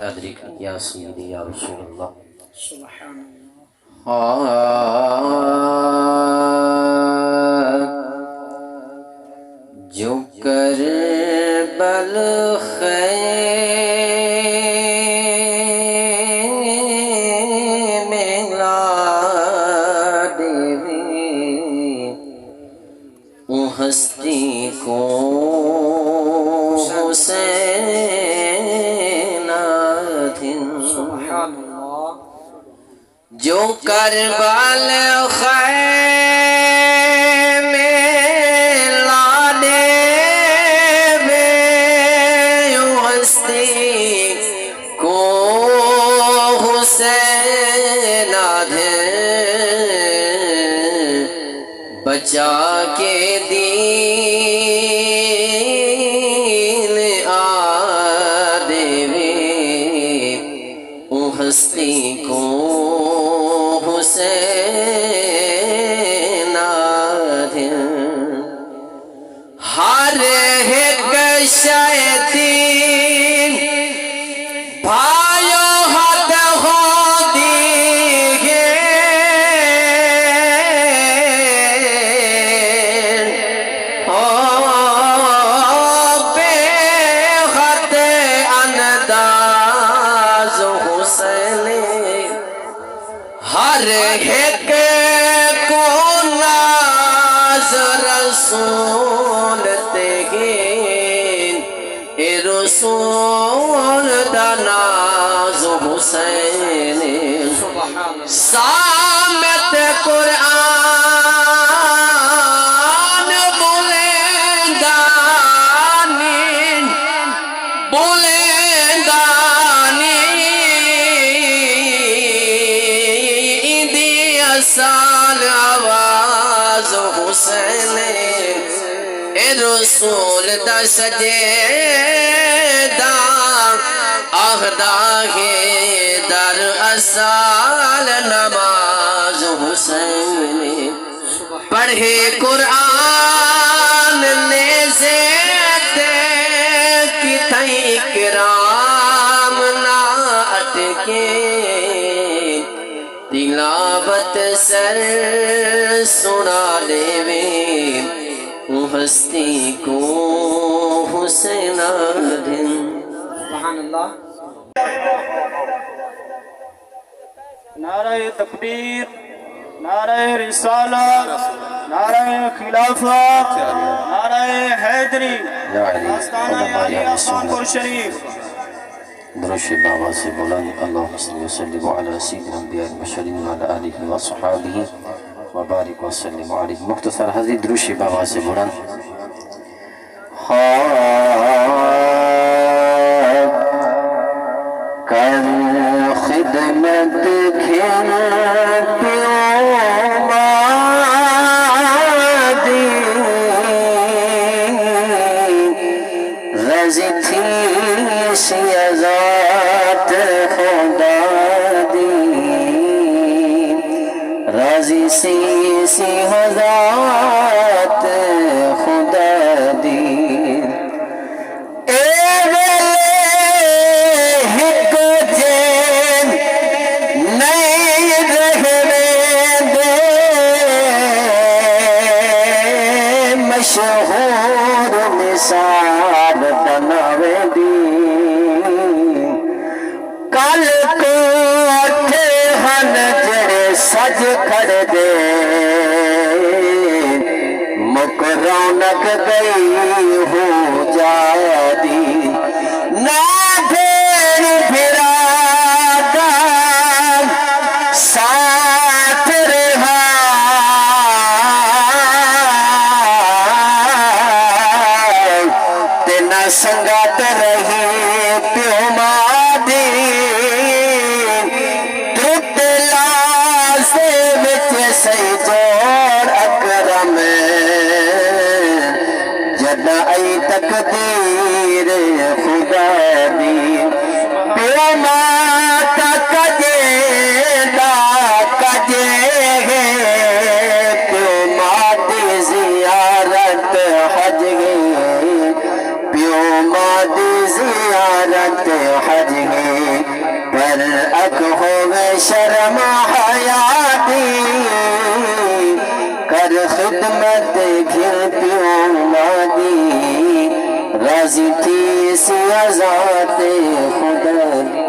أدرك يا سيدي يا رسول الله سبحان الله جو کربل خیم لا ہستی کو سبحان اللہ جو کربل خیم لانے میں ہستی کو حسین بچا کے دین ہستی کو حسین ہر ایک شیطین بھائیو حد ہو دیگے بے حد انداز حسین ہر ایک کو ناز رسول تگین اے رسول دا ناز حسین سامت قرآن سال آواز حسین اے رسول دا سجدہ آہدہ ہے در اصال نماز حسین پڑھے قرآن نیزے کی تھئی کرام نہ اٹکے تلاوت سر سنا لے ہستی کو حسین دن سبحان اللہ نعرہ تکبیر نعرہ رسالت نعرہ خلافت نعرہ حیدری آستانہ علی خانپور شریف درشِ بابا سے بلند اللہم صلی وسلم علی سیدنا انبیاء المرسلین وعلی آلہ وصحابہ وبارک وسلم علیہ مختصر حضرت درشِ بابا سے بلند کر خدمت گھن رضی تھی سیازات خدا دی رضی سی سیازات خدا دی اے ویلے ہک جین نہیں رہنے دے مشہور مثال بناوے دی کل کو اٹھے ہن جڑے سج کھڑ دے مک رونق گئی ہو جا دی نہ پھر پھرا گام ساتھ رہا تینا سنگات رہی پیو مادی ترت لاسے وچ سی جوڑ اکرم جد ای تقدیر خدا دی پیو ماتا کجے دا کجے ہے پیو ماتی زیارت حج گئی پیو ماتی زیارت حج گئی برعک ہوئے شرم حیاتی کر خدمت گھر پیوں مادی راضی تھی سی ذات خدا